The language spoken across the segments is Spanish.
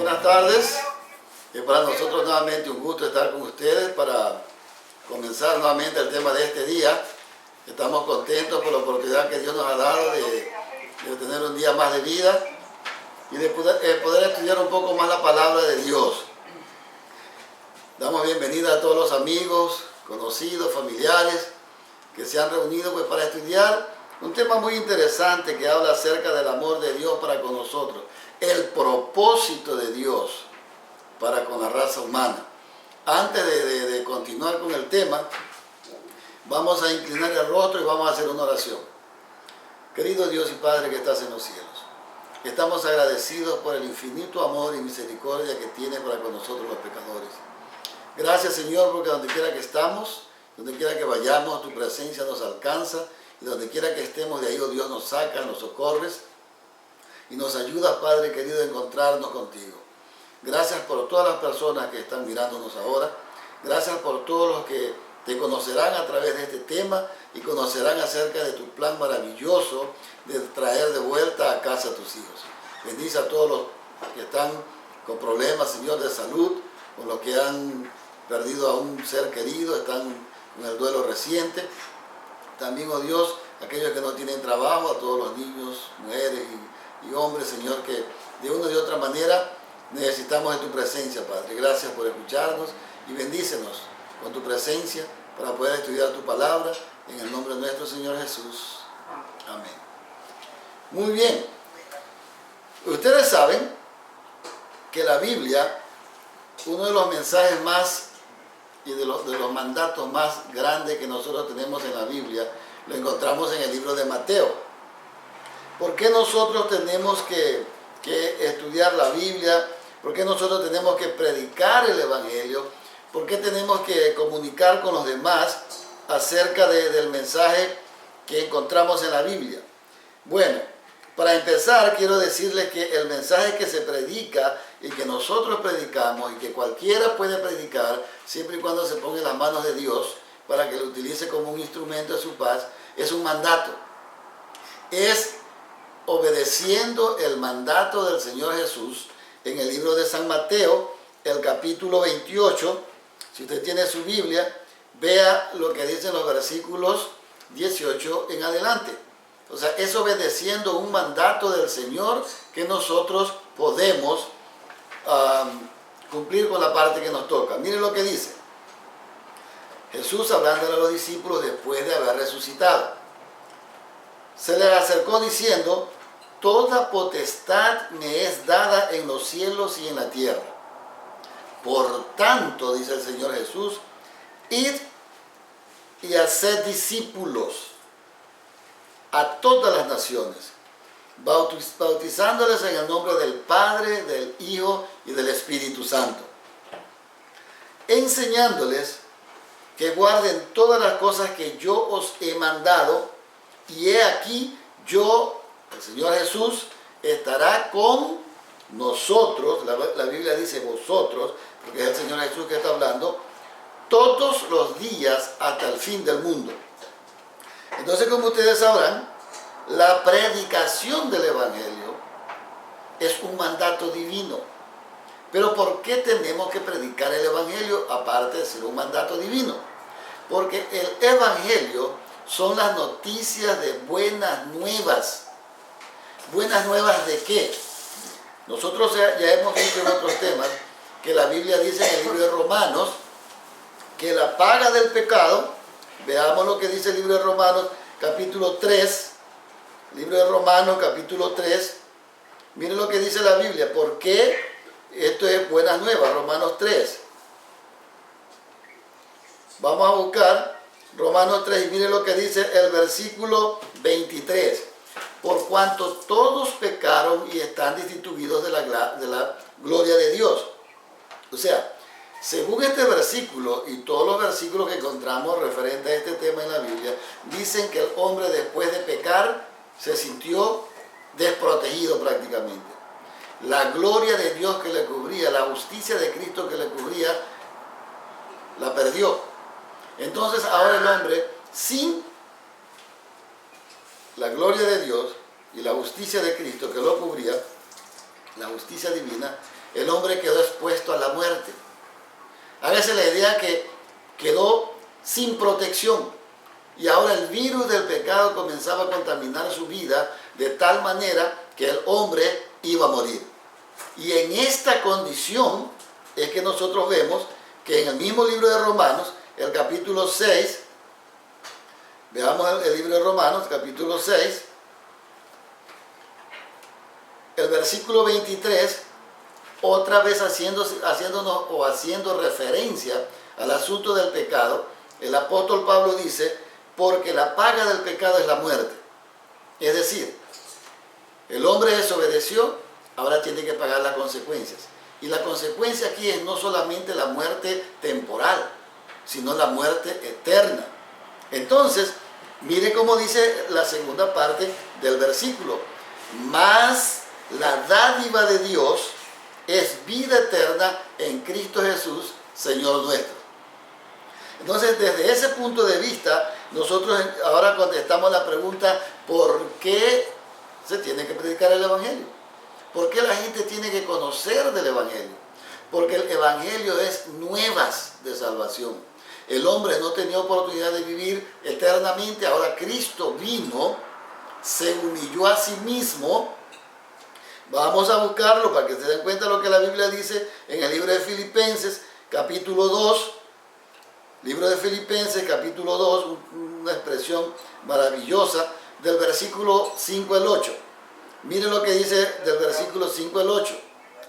Buenas tardes. Es para nosotros nuevamente un gusto estar con ustedes para comenzar nuevamente el tema de este día. Estamos contentos por la oportunidad que Dios nos ha dado de tener un día más de vida y de poder estudiar un poco más la palabra de Dios. Damos bienvenida a todos los amigos, conocidos, familiares que se han reunido para estudiar un tema muy interesante que habla acerca del amor de Dios para con nosotros, el propósito de Dios para con la raza humana. Antes de continuar con el tema, vamos a inclinar el rostro y vamos a hacer una oración. Querido Dios y Padre que estás en los cielos, estamos agradecidos por el infinito amor y misericordia que tienes para con nosotros los pecadores. Gracias, Señor, porque donde quiera que estamos, donde quiera que vayamos, tu presencia nos alcanza, y donde quiera que estemos, de ahí, oh Dios, nos sacas, nos socorres y nos ayudas, Padre querido, a encontrarnos contigo. Gracias por todas las personas que están mirándonos ahora. Gracias por todos los que te conocerán a través de este tema y conocerán acerca de tu plan maravilloso de traer de vuelta a casa a tus hijos. Bendice a todos los que están con problemas, Señor, de salud, con los que han perdido a un ser querido, están con el duelo reciente. También, oh Dios, aquellos que no tienen trabajo, a todos los niños, mujeres y hombres, Señor, que de una y otra manera necesitamos de tu presencia, Padre. Gracias por escucharnos y bendícenos con tu presencia para poder estudiar tu palabra en el nombre de nuestro Señor Jesús. Amén. Muy bien. Ustedes saben que la Biblia, uno de los mensajes más y de los mandatos más grandes que nosotros tenemos en la Biblia, lo encontramos en el libro de Mateo. ¿Por qué nosotros tenemos que estudiar la Biblia? ¿Por qué nosotros tenemos que predicar el Evangelio? ¿Por qué tenemos que comunicar con los demás acerca del mensaje que encontramos en la Biblia? Bueno, para empezar quiero decirles que el mensaje que se predica y que nosotros predicamos y que cualquiera puede predicar siempre y cuando se ponga en las manos de Dios para que lo utilice como un instrumento de su paz, es un mandato. Es obedeciendo el mandato del Señor Jesús en el libro de San Mateo, el capítulo 28. Si usted tiene su Biblia, vea lo que dicen los versículos 18 en adelante. O sea, es obedeciendo un mandato del Señor que nosotros podemos cumplir con la parte que nos toca. Miren lo que dice Jesús hablando a los discípulos después de haber resucitado. Se les acercó diciendo: toda potestad me es dada en los cielos y en la tierra. Por tanto, dice el Señor Jesús, id y haced discípulos a todas las naciones, bautizándoles en el nombre del Padre, del Hijo y del Espíritu Santo, enseñándoles que guarden todas las cosas que yo os he mandado, y he aquí, yo, el Señor Jesús, estará con nosotros, la Biblia dice vosotros, porque es el Señor Jesús que está hablando, todos los días hasta el fin del mundo. Entonces, como ustedes sabrán, la predicación del Evangelio es un mandato divino. Pero ¿por qué tenemos que predicar el Evangelio aparte de ser un mandato divino? Porque el Evangelio son las noticias de buenas nuevas. ¿Buenas nuevas de qué? Nosotros ya hemos visto en otros temas que la Biblia dice en el libro de Romanos que la paga del pecado, veamos lo que dice el libro de Romanos capítulo 3, libro de Romanos capítulo 3, miren lo que dice la Biblia, ¿por qué esto es buenas nuevas? Romanos 3. Vamos a buscar Romanos 3 y miren lo que dice el versículo 23. Por cuanto todos pecaron y están destituidos de la gloria de Dios. O sea, según este versículo y todos los versículos que encontramos referentes a este tema en la Biblia, dicen que el hombre después de pecar se sintió desprotegido prácticamente. La gloria de Dios que le cubría, la justicia de Cristo que le cubría, la perdió. Entonces ahora el hombre, sin la gloria de Dios y la justicia de Cristo que lo cubría, la justicia divina, el hombre quedó expuesto a la muerte. Hágase la idea que quedó sin protección y ahora el virus del pecado comenzaba a contaminar su vida de tal manera que el hombre iba a morir. Y en esta condición es que nosotros vemos que en el mismo libro de Romanos, el capítulo 6, veamos el libro de Romanos, capítulo 6, el versículo 23, otra vez haciendo referencia al asunto del pecado, el apóstol Pablo dice, porque la paga del pecado es la muerte. Es decir, el hombre desobedeció, ahora tiene que pagar las consecuencias. Y la consecuencia aquí es no solamente la muerte temporal, sino la muerte eterna. Entonces, mire cómo dice la segunda parte del versículo. Mas la dádiva de Dios es vida eterna en Cristo Jesús, Señor nuestro. Entonces, desde ese punto de vista, nosotros ahora contestamos la pregunta, ¿por qué se tiene que predicar el Evangelio? ¿Por qué la gente tiene que conocer del Evangelio? Porque el Evangelio es nuevas de salvación. El hombre no tenía oportunidad de vivir eternamente, ahora Cristo vino, se humilló a sí mismo. Vamos a buscarlo para que se den cuenta de lo que la Biblia dice en el libro de Filipenses, capítulo 2. Libro de Filipenses, capítulo 2, una expresión maravillosa, del versículo 5 al 8. Miren lo que dice del versículo 5 al 8.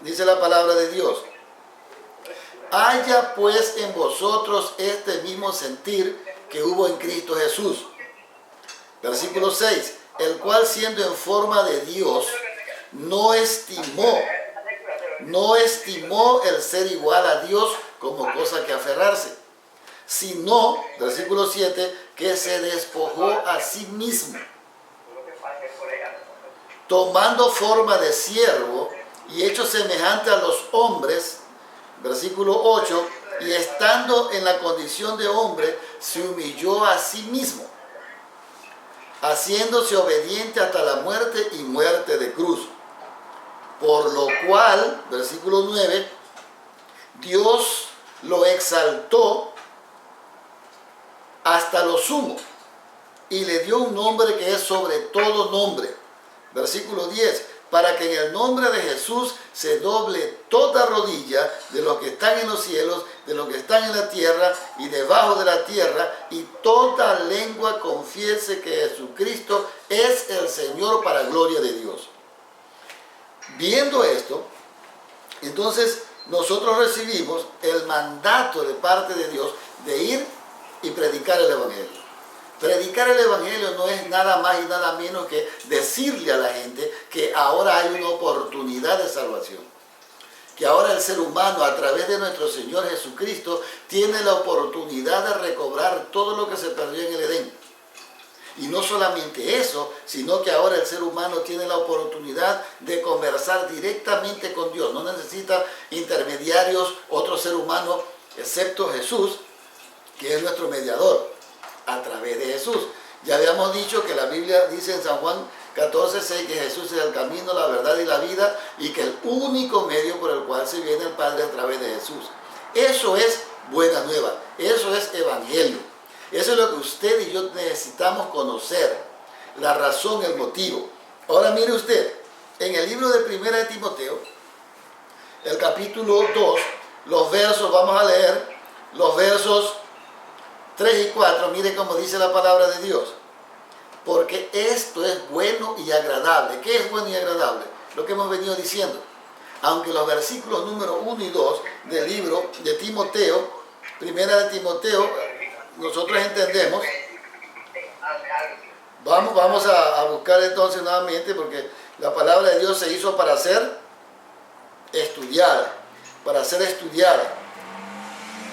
Dice la palabra de Dios. Haya pues en vosotros este mismo sentir que hubo en Cristo Jesús. Versículo 6. El cual siendo en forma de Dios, no estimó el ser igual a Dios como cosa que aferrarse, sino, versículo 7, que se despojó a sí mismo, tomando forma de siervo y hecho semejante a los hombres, versículo 8, y estando en la condición de hombre, se humilló a sí mismo, haciéndose obediente hasta la muerte y muerte de cruz. Por lo cual, versículo 9, Dios lo exaltó hasta lo sumo y le dio un nombre que es sobre todo nombre. Versículo 10, para que en el nombre de Jesús se doble toda rodilla de los que están en los cielos, de los que están en la tierra y debajo de la tierra, y toda lengua confiese que Jesucristo es el Señor para gloria de Dios. Viendo esto, entonces nosotros recibimos el mandato de parte de Dios de ir y predicar el Evangelio. Predicar el Evangelio no es nada más y nada menos que decirle a la gente que ahora hay una oportunidad de salvación. Que ahora el ser humano, a través de nuestro Señor Jesucristo, tiene la oportunidad de recobrar todo lo que se perdió en el Edén. Y no solamente eso, sino que ahora el ser humano tiene la oportunidad de conversar directamente con Dios. No necesita intermediarios, otro ser humano, excepto Jesús, que es nuestro mediador, a través de Jesús. Ya habíamos dicho que la Biblia dice en San Juan 14:6 que Jesús es el camino, la verdad y la vida, y que el único medio por el cual se viene el Padre a través de Jesús. Eso es buena nueva, eso es evangelio. Eso es lo que usted y yo necesitamos conocer, la razón, el motivo. Ahora mire usted, en el libro de Primera de Timoteo, el capítulo 2, los versos, vamos a leer los versos 3 y 4, mire cómo dice la palabra de Dios. Porque esto es bueno y agradable. ¿Qué es bueno y agradable? Lo que hemos venido diciendo. Aunque los versículos número 1 y 2 del libro de Timoteo, Primera de Timoteo, nosotros entendemos. Vamos a buscar entonces nuevamente, porque la palabra de Dios se hizo para ser estudiada. Para ser estudiada.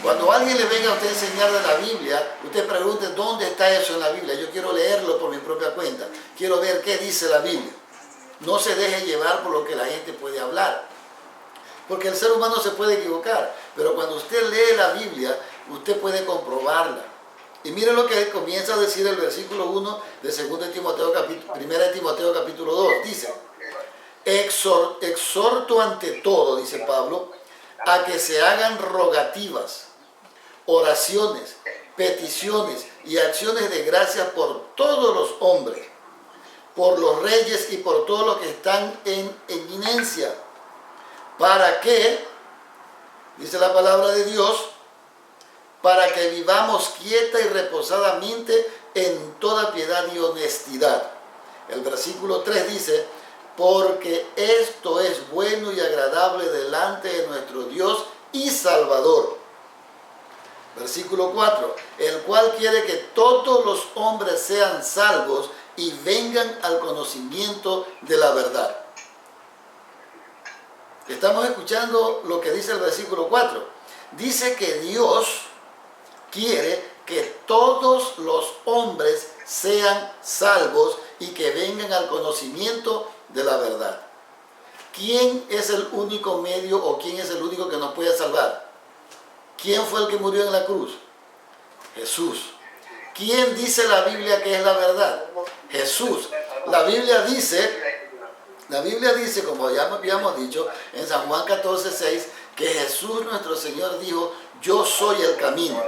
Cuando alguien le venga a usted a enseñar de la Biblia, usted pregunte dónde está eso en la Biblia. Yo quiero leerlo por mi propia cuenta. Quiero ver qué dice la Biblia. No se deje llevar por lo que la gente puede hablar. Porque el ser humano se puede equivocar. Pero cuando usted lee la Biblia, usted puede comprobarla. Y mire lo que comienza a decir el versículo 1 de 1 de Timoteo, capítulo 2. Dice, Exhorto ante todo, dice Pablo, a que se hagan rogativas, oraciones, peticiones y acciones de gracia por todos los hombres, por los reyes y por todos los que están en eminencia, para que, dice la palabra de Dios, para que vivamos quieta y reposadamente en toda piedad y honestidad. El versículo 3 dice, porque esto es bueno y agradable delante de nuestro Dios y Salvador. Versículo 4, el cual quiere que todos los hombres sean salvos y vengan al conocimiento de la verdad. Estamos escuchando lo que dice el versículo 4. Dice que Dios quiere que todos los hombres sean salvos y que vengan al conocimiento de la verdad. ¿Quién es el único medio o quién es el único que nos puede salvar? ¿Quién fue el que murió en la cruz? Jesús. ¿Quién dice la Biblia que es la verdad? Jesús. La Biblia dice, como ya habíamos dicho, en San Juan 14:6, que Jesús nuestro Señor dijo, yo soy el camino,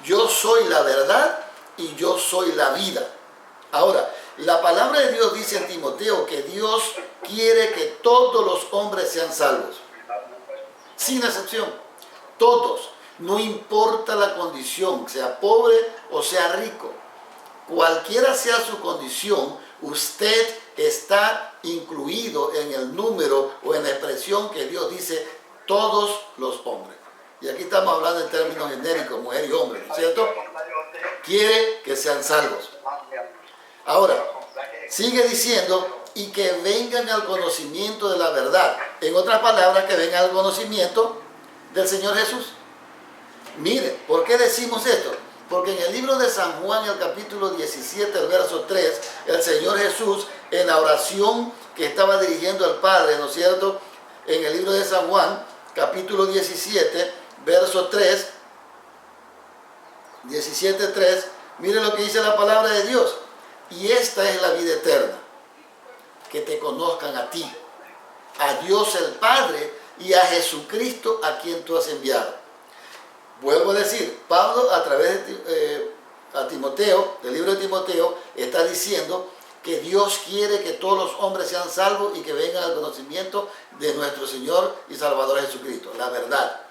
yo soy la verdad y yo soy la vida. Ahora, la palabra de Dios dice en Timoteo que Dios quiere que todos los hombres sean salvos, sin excepción, todos, no importa la condición, sea pobre o sea rico, cualquiera sea su condición, usted está incluido en el número o en la expresión que Dios dice, todos los hombres. Y aquí estamos hablando en términos genéricos, mujer y hombre, ¿no es cierto? Quiere que sean salvos. Ahora, sigue diciendo, y que vengan al conocimiento de la verdad. En otras palabras, que vengan al conocimiento del Señor Jesús. Mire, ¿por qué decimos esto? Porque en el libro de San Juan, el capítulo 17, el verso 3, el Señor Jesús, en la oración que estaba dirigiendo al Padre, ¿no es cierto? En el libro de San Juan, capítulo 17, verso 3, 17:3, mire lo que dice la palabra de Dios. Y esta es la vida eterna, que te conozcan a ti, a Dios el Padre y a Jesucristo a quien tú has enviado. Vuelvo a decir, Pablo a través de Timoteo, del libro de Timoteo, está diciendo que Dios quiere que todos los hombres sean salvos y que vengan al conocimiento de nuestro Señor y Salvador Jesucristo, la verdad.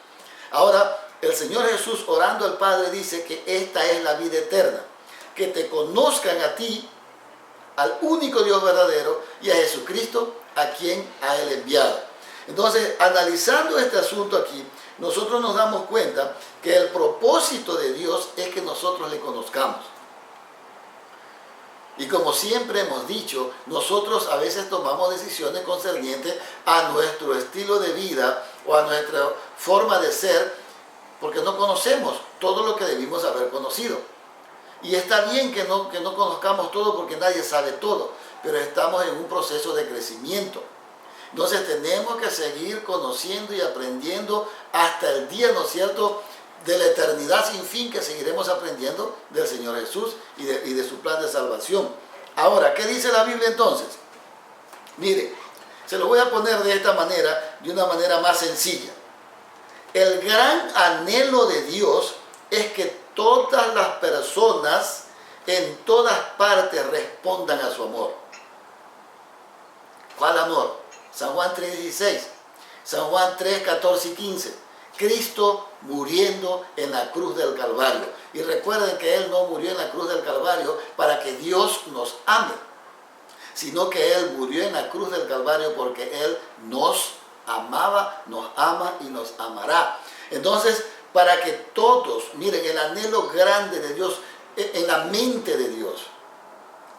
Ahora, el Señor Jesús orando al Padre dice que esta es la vida eterna, que te conozcan a ti, al único Dios verdadero, y a Jesucristo a quien ha Él enviado. Entonces, analizando este asunto aquí, nosotros nos damos cuenta que el propósito de Dios es que nosotros le conozcamos. Y como siempre hemos dicho, nosotros a veces tomamos decisiones concernientes a nuestro estilo de vida o a nuestra forma de ser, porque no conocemos todo lo que debimos haber conocido. Y está bien que no conozcamos todo porque nadie sabe todo, pero estamos en un proceso de crecimiento. Entonces tenemos que seguir conociendo y aprendiendo hasta el día, ¿no es cierto?, de la eternidad sin fin, que seguiremos aprendiendo del Señor Jesús y de su plan de salvación. Ahora, ¿qué dice la Biblia entonces? Mire, se lo voy a poner de esta manera, de una manera más sencilla. El gran anhelo de Dios es que todas las personas en todas partes respondan a su amor. ¿Cuál amor? San Juan 3:16, San Juan 3:14 y 15. Cristo muriendo en la cruz del Calvario. Y recuerden que Él no murió en la cruz del Calvario para que Dios nos ame, sino que Él murió en la cruz del Calvario porque Él nos amaba, nos ama y nos amará. Entonces, para que todos, miren, el anhelo grande de Dios, en la mente de Dios,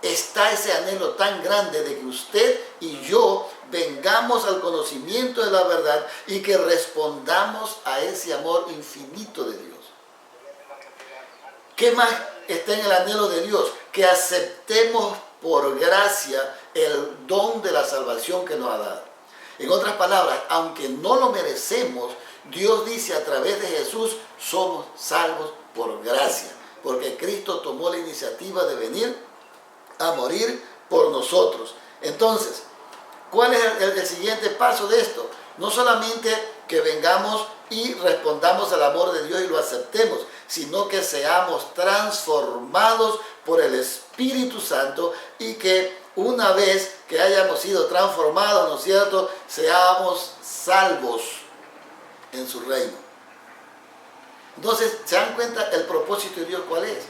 está ese anhelo tan grande de que usted y yo vengamos al conocimiento de la verdad y que respondamos a ese amor infinito de Dios. ¿Qué más está en el anhelo de Dios? Que aceptemos por gracia el don de la salvación que nos ha dado. En otras palabras, aunque no lo merecemos, Dios dice a través de Jesús, somos salvos por gracia, porque Cristo tomó la iniciativa de venir a morir por nosotros. Entonces, ¿Cuál es el siguiente paso de esto? No solamente que vengamos y respondamos al amor de Dios y lo aceptemos, sino que seamos transformados por el Espíritu Santo y que una vez que hayamos sido transformados, ¿no es cierto?, seamos salvos en su reino. Entonces, ¿se dan cuenta el propósito de Dios cuál es?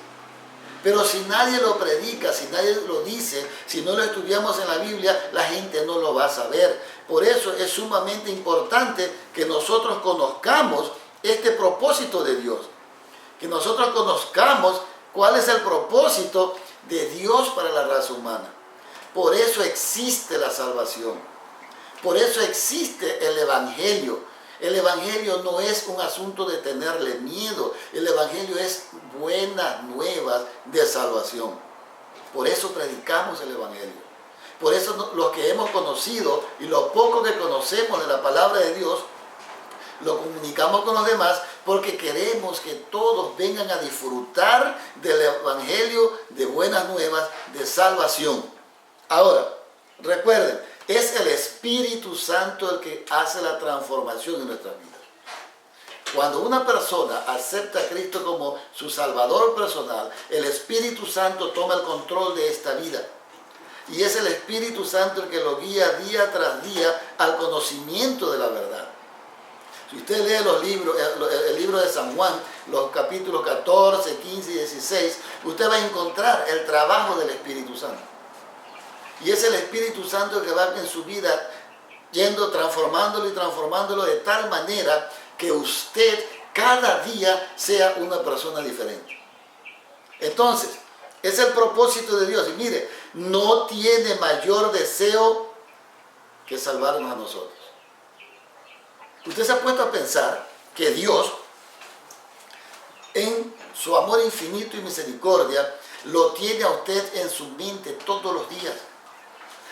Pero si nadie lo predica, si nadie lo dice, si no lo estudiamos en la Biblia, la gente no lo va a saber. Por eso es sumamente importante que nosotros conozcamos este propósito de Dios. Que nosotros conozcamos cuál es el propósito de Dios para la raza humana. Por eso existe la salvación. Por eso existe el Evangelio. El Evangelio no es un asunto de tenerle miedo. El Evangelio es buenas nuevas de salvación. Por eso predicamos el Evangelio. Por eso los que hemos conocido y lo poco que conocemos de la palabra de Dios, lo comunicamos con los demás porque queremos que todos vengan a disfrutar del Evangelio de buenas nuevas de salvación. Ahora, recuerden, es el Espíritu Santo el que hace la transformación en nuestras vidas. Cuando una persona acepta a Cristo como su Salvador personal, el Espíritu Santo toma el control de esta vida. Y es el Espíritu Santo el que lo guía día tras día al conocimiento de la verdad. Si usted lee los libros, el libro de San Juan, los capítulos 14, 15 y 16, usted va a encontrar el trabajo del Espíritu Santo. Y es el Espíritu Santo el que va en su vida yendo, transformándolo y transformándolo de tal manera que usted cada día sea una persona diferente. Entonces, es el propósito de Dios. Y mire, no tiene mayor deseo que salvarnos a nosotros. Usted se ha puesto a pensar que Dios, en su amor infinito y misericordia, lo tiene a usted en su mente todos los días.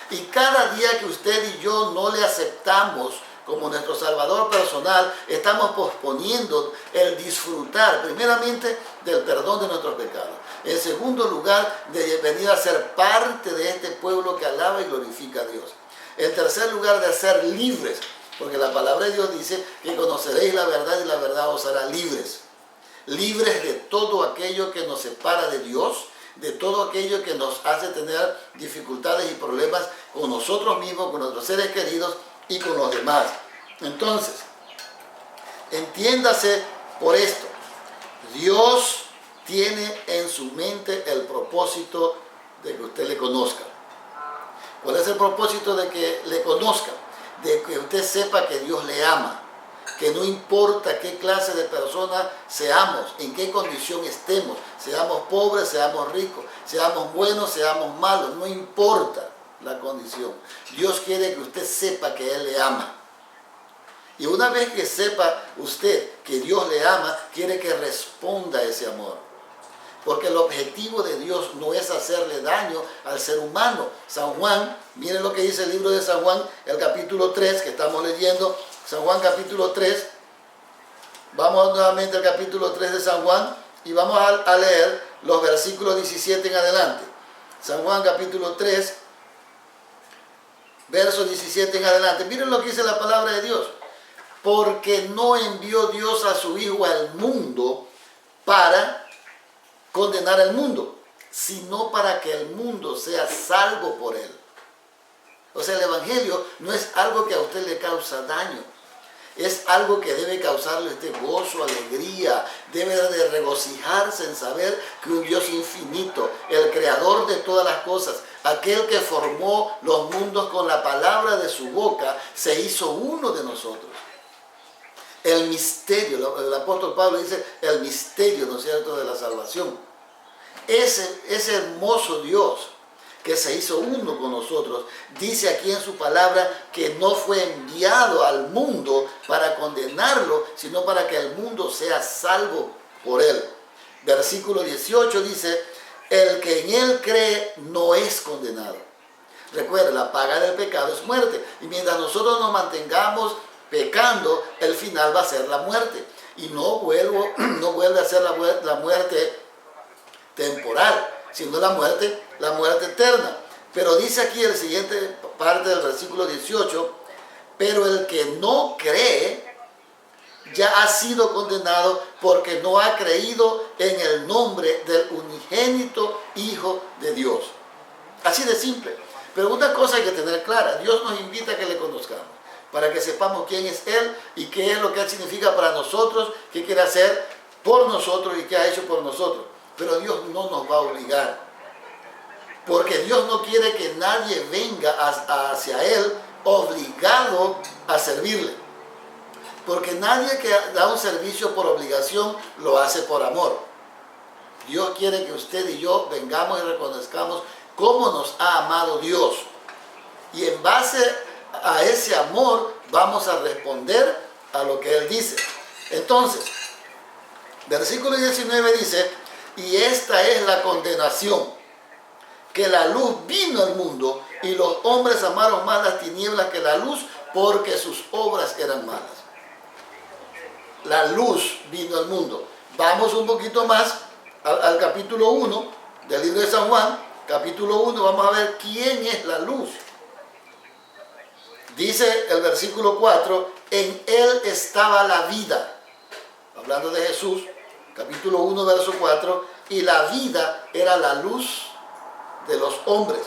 Y cada día que usted y yo no le aceptamos como nuestro Salvador personal, estamos posponiendo el disfrutar, primeramente, del perdón de nuestros pecados. En segundo lugar, de venir a ser parte de este pueblo que alaba y glorifica a Dios. En tercer lugar, de ser libres, porque la palabra de Dios dice que conoceréis la verdad y la verdad os hará libres. Libres de todo aquello que nos separa de Dios, de todo aquello que nos hace tener dificultades y problemas con nosotros mismos, con nuestros seres queridos y con los demás. Entonces, entiéndase por esto, Dios tiene en su mente el propósito de que usted le conozca. ¿Cuál es el propósito de que le conozca? De que usted sepa que Dios le ama, que no importa qué clase de persona seamos, en qué condición estemos, seamos pobres, seamos ricos, seamos buenos, seamos malos, no importa la condición. Dios quiere que usted sepa que Él le ama. Y una vez que sepa usted que Dios le ama, quiere que responda a ese amor. Porque el objetivo de Dios no es hacerle daño al ser humano. San Juan, miren lo que dice el libro de San Juan, el capítulo 3 que estamos leyendo. San Juan capítulo 3. Vamos nuevamente al capítulo 3 de San Juan y vamos a leer los versículos 17 en adelante. San Juan capítulo 3, versos 17 en adelante. Miren lo que dice la palabra de Dios. Porque no envió Dios a su Hijo al mundo para condenar al mundo, sino para que el mundo sea salvo por él. O sea, el Evangelio no es algo que a usted le causa daño. Es algo que debe causarle este gozo, alegría. Debe de regocijarse en saber que un Dios infinito, el creador de todas las cosas, aquel que formó los mundos con la palabra de su boca, se hizo uno de nosotros. El misterio, el apóstol Pablo dice, el misterio, ¿no es cierto?, de la salvación. Ese hermoso Dios que se hizo uno con nosotros, dice aquí en su palabra que no fue enviado al mundo para condenarlo, sino para que el mundo sea salvo por él. Versículo 18 dice, el que en él cree no es condenado. Recuerda, la paga del pecado es muerte. Y mientras nosotros nos mantengamos pecando, el final va a ser la muerte. Y no vuelve a ser la muerte temporal, sino la muerte eterna. Pero dice aquí en la siguiente parte del versículo 18, pero el que no cree ya ha sido condenado porque no ha creído en el nombre del unigénito Hijo de Dios. Así de simple. Pero una cosa hay que tener clara, Dios nos invita a que le conozcamos, para que sepamos quién es Él y qué es lo que Él significa para nosotros, qué quiere hacer por nosotros y qué ha hecho por nosotros. Pero Dios no nos va a obligar, porque Dios no quiere que nadie venga hacia Él obligado a servirle. Porque nadie que da un servicio por obligación lo hace por amor. Dios quiere que usted y yo vengamos y reconozcamos cómo nos ha amado Dios. Y en base a ese amor vamos a responder a lo que Él dice. Entonces, versículo 19 dice, y esta es la condenación, que la luz vino al mundo y los hombres amaron más las tinieblas que la luz porque sus obras eran malas. La luz vino al mundo. Vamos un poquito más al capítulo 1 del libro de San Juan. Capítulo 1, vamos a ver quién es la luz. Dice el versículo 4, en Él estaba la vida. Hablando de Jesús, capítulo 1, verso 4, y la vida era la luz de los hombres.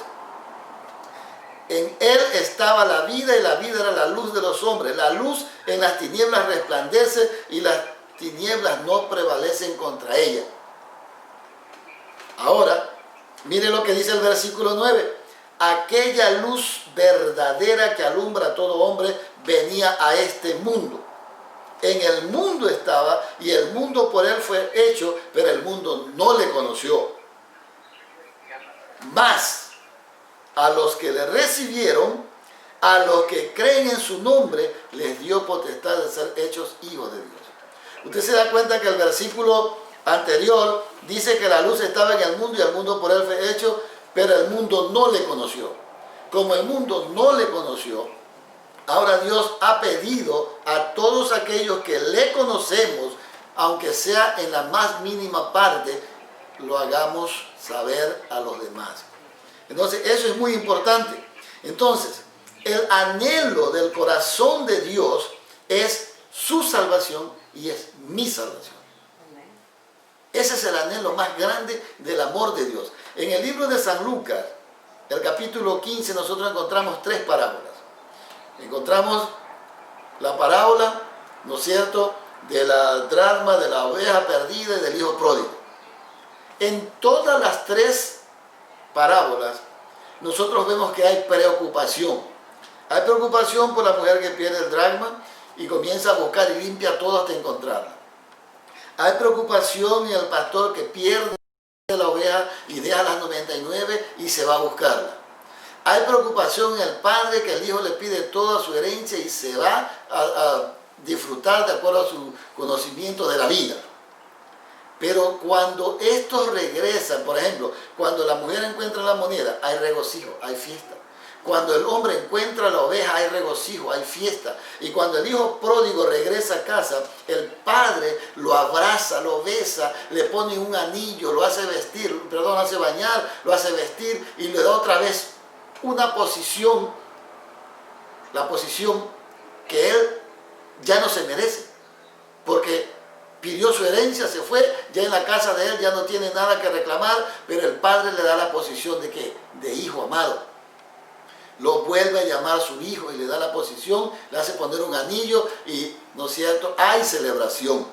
En Él estaba la vida y la vida era la luz de los hombres. La luz en las tinieblas resplandece y las tinieblas no prevalecen contra ella. Ahora, mire lo que dice el versículo 9. Aquella luz verdadera que alumbra a todo hombre venía a este mundo. En el mundo estaba y el mundo por Él fue hecho, pero el mundo no le conoció. Mas a los que le recibieron, a los que creen en su nombre, les dio potestad de ser hechos hijos de Dios. Usted se da cuenta que el versículo anterior dice que la luz estaba en el mundo y el mundo por Él fue hecho, pero el mundo no le conoció. Como el mundo no le conoció, ahora Dios ha pedido a todos aquellos que le conocemos, aunque sea en la más mínima parte, lo hagamos saber a los demás. Entonces, eso es muy importante. Entonces, el anhelo del corazón de Dios es su salvación y es mi salvación. Ese es el anhelo más grande del amor de Dios. En el libro de San Lucas, el capítulo 15, nosotros encontramos tres parábolas. Encontramos la parábola, ¿no es cierto?, de la dracma, de la oveja perdida y del hijo pródigo. En todas las tres parábolas, nosotros vemos que hay preocupación. Hay preocupación por la mujer que pierde el dracma y comienza a buscar y limpia todo hasta encontrarla. Hay preocupación en el pastor que pierde la oveja y deja las 99 y se va a buscarla. Hay preocupación en el padre que el hijo le pide toda su herencia y se va a disfrutar de acuerdo a su conocimiento de la vida. Pero cuando estos regresan, por ejemplo, cuando la mujer encuentra la moneda, hay regocijo, hay fiesta. Cuando el hombre encuentra la oveja, hay regocijo, hay fiesta. Y cuando el hijo pródigo regresa a casa, el padre lo abraza, lo besa, le pone un anillo, lo hace vestir, lo hace bañar, lo hace vestir y le da otra vez una posición, la posición que él ya no se merece. Porque pidió su herencia, se fue, ya en la casa de él ya no tiene nada que reclamar, pero el padre le da la posición de ¿qué? De hijo amado. Lo vuelve a llamar a su hijo y le da la posición, le hace poner un anillo y, ¿no es cierto?, hay celebración.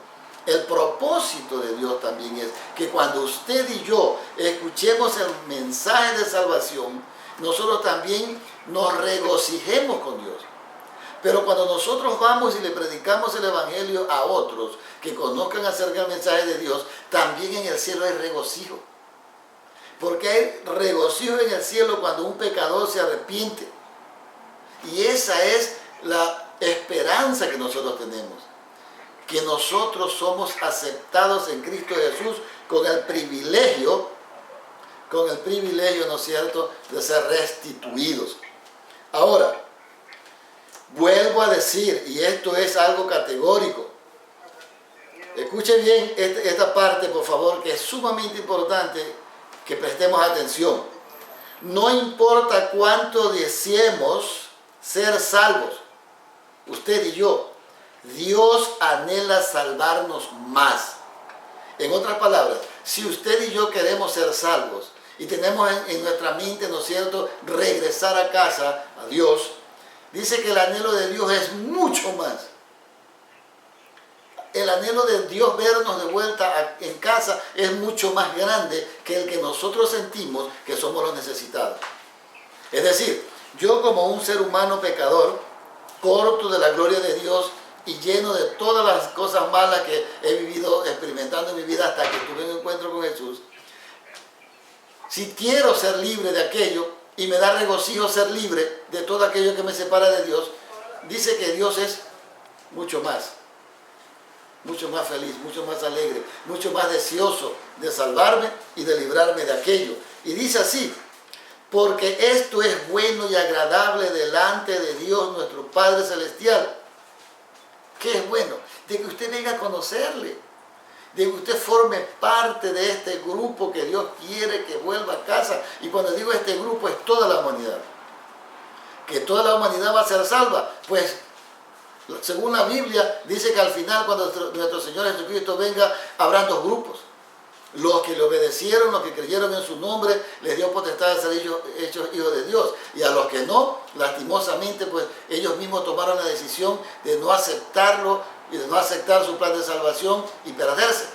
El propósito de Dios también es que cuando usted y yo escuchemos el mensaje de salvación, nosotros también nos regocijemos con Dios. Pero cuando nosotros vamos y le predicamos el evangelio a otros que conozcan acerca del mensaje de Dios, también en el cielo hay regocijo. Porque hay regocijo en el cielo cuando un pecador se arrepiente. Y esa es la esperanza que nosotros tenemos. Que nosotros somos aceptados en Cristo Jesús con el privilegio, ¿no es cierto?, de ser restituidos. Ahora, vuelvo a decir, y esto es algo categórico. Escuche bien esta parte, por favor, que es sumamente importante que prestemos atención. No importa cuánto deseemos ser salvos, usted y yo, Dios anhela salvarnos más. En otras palabras, si usted y yo queremos ser salvos y tenemos en nuestra mente, ¿no es cierto?, regresar a casa, a Dios, dice que el anhelo de Dios es mucho más. El anhelo de Dios vernos de vuelta en casa es mucho más grande que el que nosotros sentimos que somos los necesitados. Es decir, yo como un ser humano pecador, corto de la gloria de Dios y lleno de todas las cosas malas que he vivido experimentando en mi vida hasta que tuve un encuentro con Jesús, si quiero ser libre de aquello y me da regocijo ser libre de todo aquello que me separa de Dios, dice que Dios es mucho más feliz, mucho más alegre, mucho más deseoso de salvarme y de librarme de aquello. Y dice así: porque esto es bueno y agradable delante de Dios nuestro Padre Celestial. ¿Qué es bueno? De que usted venga a conocerle, de que usted forme parte de este grupo que Dios quiere que vuelva a casa. Y cuando digo este grupo es toda la humanidad. Que toda la humanidad va a ser salva, pues según la Biblia, dice que al final, cuando nuestro Señor Jesucristo venga, habrán dos grupos. Los que le obedecieron, los que creyeron en su nombre, les dio potestad de ser hechos hijos de Dios. Y a los que no, lastimosamente, pues ellos mismos tomaron la decisión de no aceptarlo y de no aceptar su plan de salvación y perderse.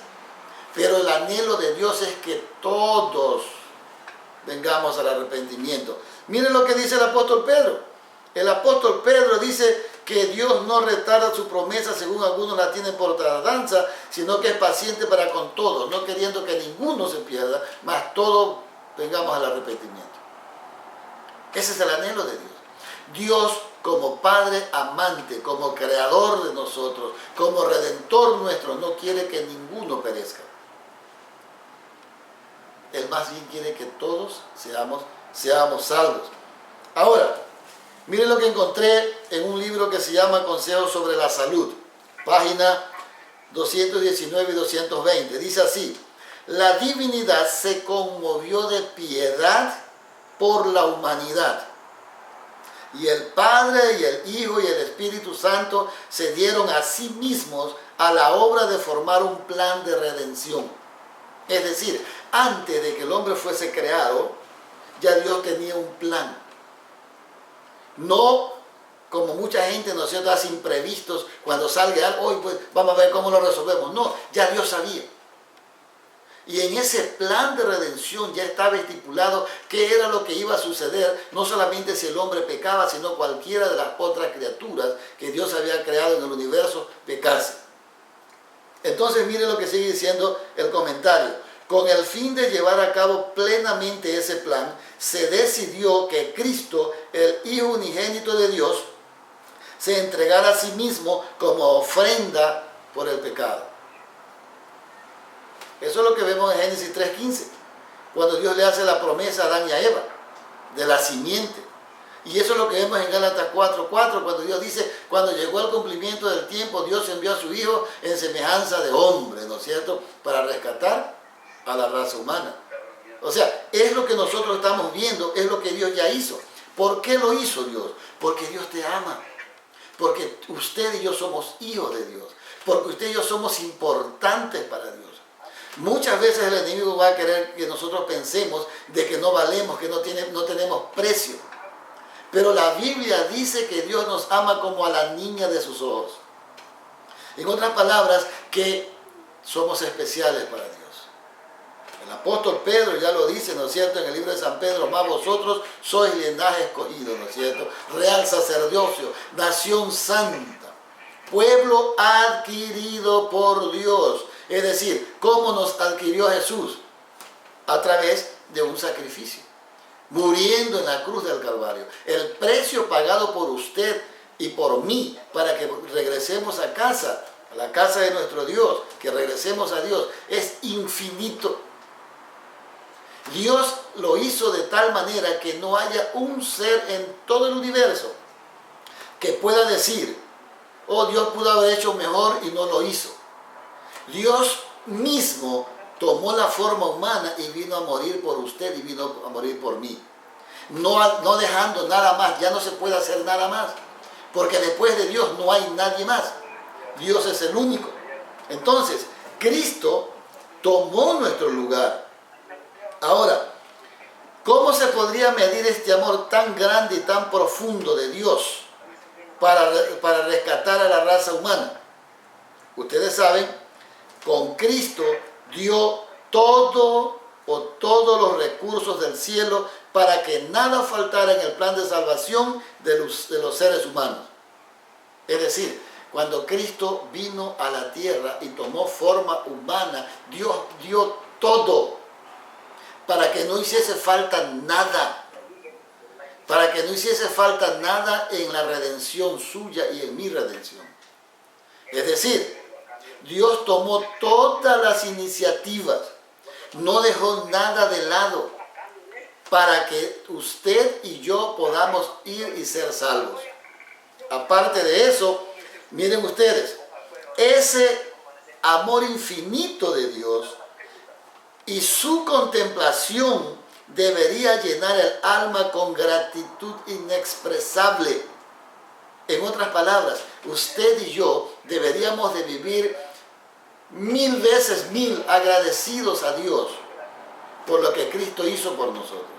Pero el anhelo de Dios es que todos vengamos al arrepentimiento. Miren lo que dice el apóstol Pedro. El apóstol Pedro dice que Dios no retarda su promesa según algunos la tienen por tardanza, sino que es paciente para con todos, no queriendo que ninguno se pierda, mas todos vengamos al arrepentimiento. Ese es el anhelo de Dios. Dios, como Padre amante, como creador de nosotros, como redentor nuestro, no quiere que ninguno perezca. Él más bien quiere que todos seamos salvos. Ahora, miren lo que encontré en un libro que se llama Consejos sobre la Salud, página 219 y 220. Dice así: la divinidad se conmovió de piedad por la humanidad. Y el Padre y el Hijo y el Espíritu Santo se dieron a sí mismos a la obra de formar un plan de redención. Es decir, antes de que el hombre fuese creado, ya Dios tenía un plan. No como mucha gente, ¿no es cierto?, hace imprevistos cuando salga algo, hoy pues vamos a ver cómo lo resolvemos. No, ya Dios sabía. Y en ese plan de redención ya estaba estipulado qué era lo que iba a suceder, no solamente si el hombre pecaba, sino cualquiera de las otras criaturas que Dios había creado en el universo pecase. Entonces miren lo que sigue diciendo el comentario. Con el fin de llevar a cabo plenamente ese plan, se decidió que Cristo, el Hijo unigénito de Dios, se entregara a sí mismo como ofrenda por el pecado. Eso es lo que vemos en Génesis 3:15, cuando Dios le hace la promesa a Adán y a Eva, de la simiente. Y eso es lo que vemos en Gálatas 4:4, cuando Dios dice, cuando llegó el cumplimiento del tiempo, Dios envió a su Hijo en semejanza de hombre, ¿no es cierto?, para rescatar a la raza humana. O sea, es lo que nosotros estamos viendo, es lo que Dios ya hizo. ¿Por qué lo hizo Dios? Porque Dios te ama. Porque usted y yo somos hijos de Dios. Porque usted y yo somos importantes para Dios. Muchas veces el enemigo va a querer que nosotros pensemos de que no valemos, que no tenemos precio. Pero la Biblia dice que Dios nos ama como a la niña de sus ojos. En otras palabras, que somos especiales para Dios. El apóstol Pedro ya lo dice, ¿no es cierto?, en el libro de San Pedro: más vosotros sois linaje escogido, ¿no es cierto?, real sacerdocio, nación santa, pueblo adquirido por Dios. Es decir, ¿cómo nos adquirió Jesús? A través de un sacrificio, muriendo en la cruz del Calvario. El precio pagado por usted y por mí para que regresemos a casa, a la casa de nuestro Dios, que regresemos a Dios, es infinito. Dios lo hizo de tal manera que no haya un ser en todo el universo que pueda decir: oh, Dios pudo haber hecho mejor y no lo hizo. Dios mismo tomó la forma humana y vino a morir por usted y vino a morir por mí. no dejando nada más, ya no se puede hacer nada más, porque después de Dios no hay nadie más. Dios es el único. Entonces, Cristo tomó nuestro lugar. Ahora, ¿cómo se podría medir este amor tan grande y tan profundo de Dios para rescatar a la raza humana? Ustedes saben, con Cristo dio todos los recursos del cielo para que nada faltara en el plan de salvación de los seres humanos. Es decir, cuando Cristo vino a la tierra y tomó forma humana, Dios dio todo para que no hiciese falta nada. Para que no hiciese falta nada en la redención suya y en mi redención. Es decir, Dios tomó todas las iniciativas, no dejó nada de lado para que usted y yo podamos ir y ser salvos. Aparte de eso, miren ustedes, ese amor infinito de Dios y su contemplación debería llenar el alma con gratitud inexpresable. En otras palabras, usted y yo deberíamos de vivir 1000 veces 1000 agradecidos a Dios por lo que Cristo hizo por nosotros.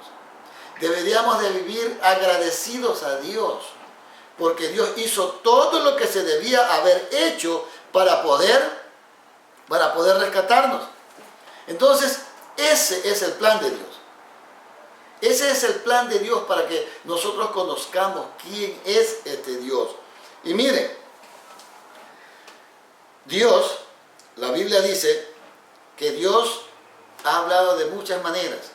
Deberíamos de vivir agradecidos a Dios porque Dios hizo todo lo que se debía haber hecho para poder rescatarnos. Entonces, ese es el plan de Dios. Ese es el plan de Dios para que nosotros conozcamos quién es este Dios. Y miren, Dios, la Biblia dice que Dios ha hablado de muchas maneras.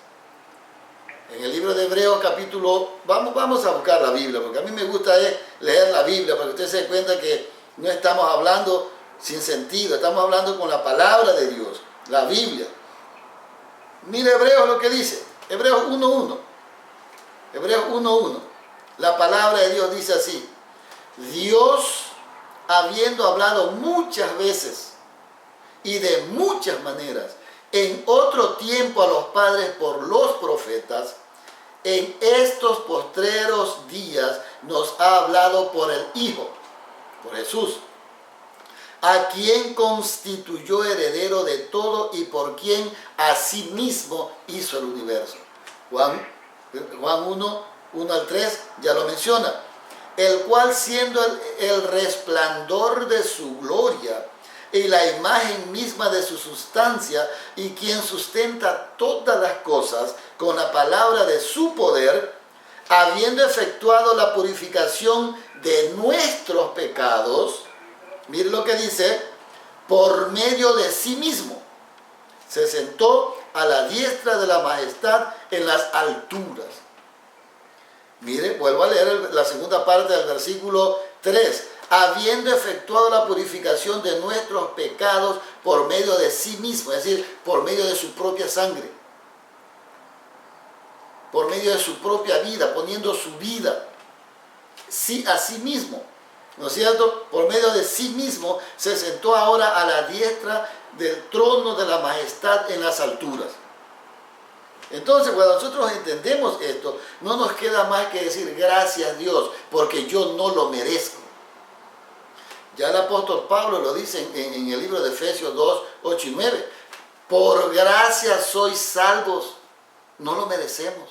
En el libro de Hebreos capítulo, vamos a buscar la Biblia, porque a mí me gusta leer la Biblia, para que usted se dé cuenta que no estamos hablando sin sentido, estamos hablando con la palabra de Dios, la Biblia. Mire Hebreos lo que dice, Hebreos 1.1. Hebreos 1.1. La palabra de Dios dice así: Dios, habiendo hablado muchas veces y de muchas maneras en otro tiempo a los padres por los profetas, en estos postreros días nos ha hablado por el Hijo, por Jesús, a quien constituyó heredero de todo y por quien asimismo hizo el universo. Juan 1 al 3 ya lo menciona. El cual, siendo el resplandor de su gloria y la imagen misma de su sustancia, y quien sustenta todas las cosas con la palabra de su poder, habiendo efectuado la purificación de nuestros pecados, mire lo que dice, por medio de sí mismo, se sentó a la diestra de la majestad en las alturas. Mire, vuelvo a leer la segunda parte del versículo 3. Habiendo efectuado la purificación de nuestros pecados por medio de sí mismo, es decir, por medio de su propia sangre, por medio de su propia vida, poniendo su vida sí, a sí mismo, ¿no es cierto? Por medio de sí mismo se sentó ahora a la diestra del trono de la majestad en las alturas. Entonces, cuando nosotros entendemos esto, no nos queda más que decir gracias Dios, porque yo no lo merezco. Ya el apóstol Pablo lo dice en el libro de Efesios 2, 8 y 9. Por gracia sois salvos, no lo merecemos.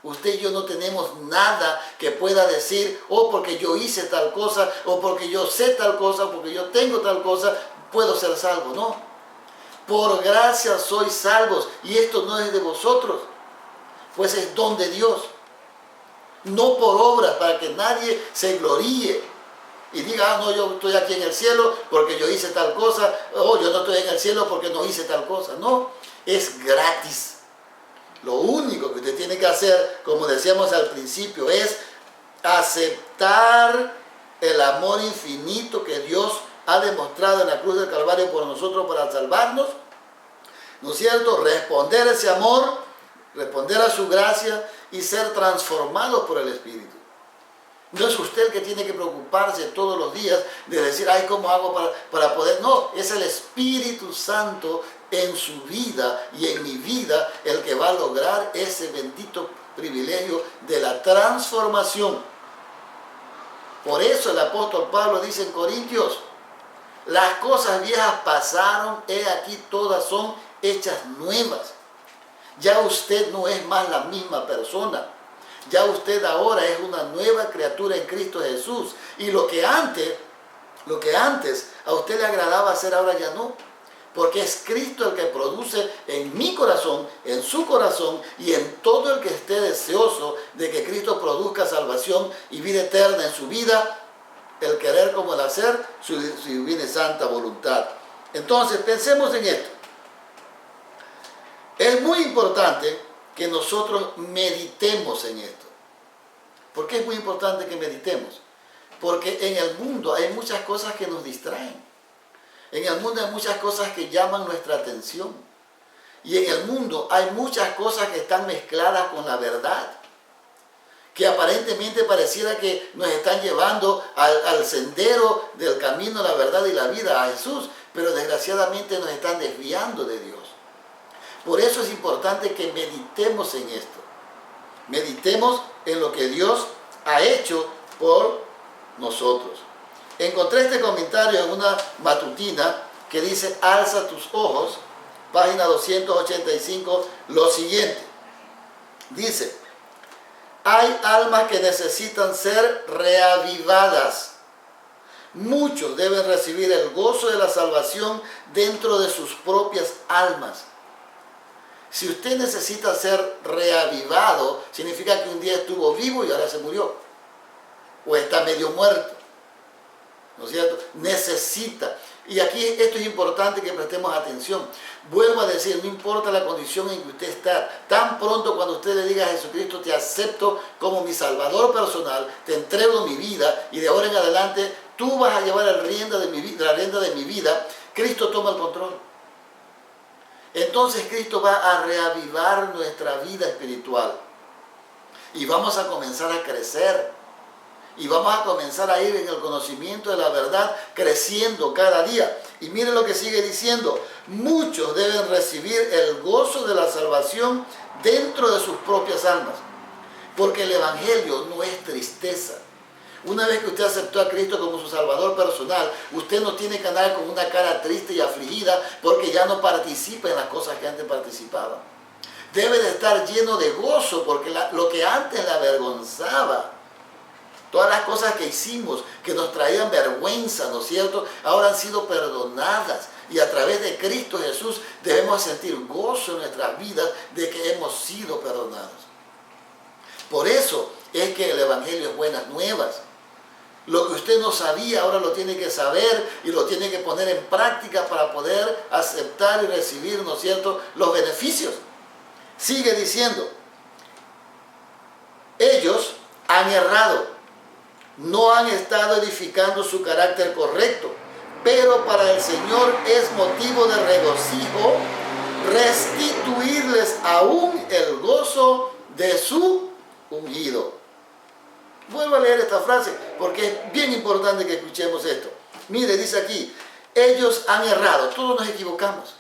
Usted y yo no tenemos nada que pueda decir, porque yo hice tal cosa, o porque yo sé tal cosa, o porque yo tengo tal cosa, puedo ser salvo. No. Por gracia sois salvos, y esto no es de vosotros, pues es don de Dios. No por obras, para que nadie se gloríe y diga, no, yo estoy aquí en el cielo porque yo hice tal cosa, o yo no estoy en el cielo porque no hice tal cosa. No, es gratis. Lo único que usted tiene que hacer, como decíamos al principio, es aceptar el amor infinito que Dios ha demostrado en la cruz del Calvario por nosotros para salvarnos, ¿no es cierto? Responder a ese amor, responder a su gracia y ser transformados por el Espíritu. No es usted el que tiene que preocuparse todos los días de decir, ay, ¿cómo hago para poder? No, es el Espíritu Santo en su vida y en mi vida el que va a lograr ese bendito privilegio de la transformación. Por eso el apóstol Pablo dice en Corintios, las cosas viejas pasaron, he aquí todas son hechas nuevas. Ya usted no es más la misma persona. Ya usted ahora es una nueva criatura en Cristo Jesús. Y lo que antes a usted le agradaba hacer, ahora ya no. Porque es Cristo el que produce en mi corazón, en su corazón y en todo el que esté deseoso de que Cristo produzca salvación y vida eterna en su vida, el querer como el hacer, su divina y santa voluntad. Entonces, pensemos en esto. Es muy importante que nosotros meditemos en esto. ¿Por qué es muy importante que meditemos? Porque en el mundo hay muchas cosas que nos distraen. En el mundo hay muchas cosas que llaman nuestra atención. Y en el mundo hay muchas cosas que están mezcladas con la verdad, que aparentemente pareciera que nos están llevando al sendero del camino, la verdad y la vida, a Jesús, pero desgraciadamente nos están desviando de Dios. Por eso es importante que meditemos en esto. Meditemos en lo que Dios ha hecho por nosotros. Encontré este comentario en una matutina que dice, alza tus ojos, página 285, lo siguiente. Dice, hay almas que necesitan ser reavivadas. Muchos deben recibir el gozo de la salvación dentro de sus propias almas. Si usted necesita ser reavivado, significa que un día estuvo vivo y ahora se murió. O está medio muerto. ¿No es cierto? Necesita. Y aquí esto es importante que prestemos atención. Vuelvo a decir, no importa la condición en que usted está, tan pronto cuando usted le diga a Jesucristo, te acepto como mi Salvador personal, te entrego mi vida y de ahora en adelante tú vas a llevar la rienda de mi vida, Cristo toma el control. Entonces Cristo va a reavivar nuestra vida espiritual y vamos a comenzar a crecer. Y vamos a comenzar a ir en el conocimiento de la verdad, creciendo cada día. Y miren lo que sigue diciendo. Muchos deben recibir el gozo de la salvación dentro de sus propias almas. Porque el Evangelio no es tristeza. Una vez que usted aceptó a Cristo como su Salvador personal, usted no tiene que andar con una cara triste y afligida porque ya no participa en las cosas que antes participaba. Debe de estar lleno de gozo porque lo que antes le avergonzaba, todas las cosas que hicimos, que nos traían vergüenza, ¿no es cierto?, ahora han sido perdonadas. Y a través de Cristo Jesús debemos sentir gozo en nuestras vidas de que hemos sido perdonados. Por eso es que el Evangelio es buenas nuevas. Lo que usted no sabía, ahora lo tiene que saber y lo tiene que poner en práctica para poder aceptar y recibir, ¿no es cierto?, los beneficios. Sigue diciendo, ellos han errado. No han estado edificando su carácter correcto, pero para el Señor es motivo de regocijo restituirles aún el gozo de su ungido. Vuelvo a leer esta frase porque es bien importante que escuchemos esto. Mire, dice aquí, ellos han errado, todos nos equivocamos.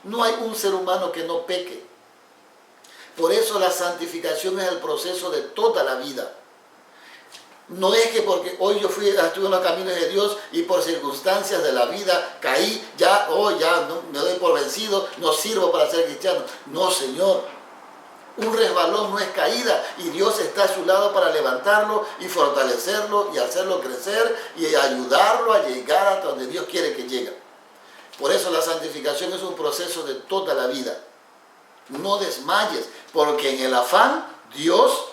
No hay un ser humano que no peque. Por eso la santificación es el proceso de toda la vida. No es que porque hoy yo estuve en los caminos de Dios y por circunstancias de la vida caí, ya no, me doy por vencido, no sirvo para ser cristiano. No, Señor. Un resbalón no es caída y Dios está a su lado para levantarlo y fortalecerlo y hacerlo crecer y ayudarlo a llegar hasta donde Dios quiere que llegue. Por eso la santificación es un proceso de toda la vida. No desmayes, porque en el afán Dios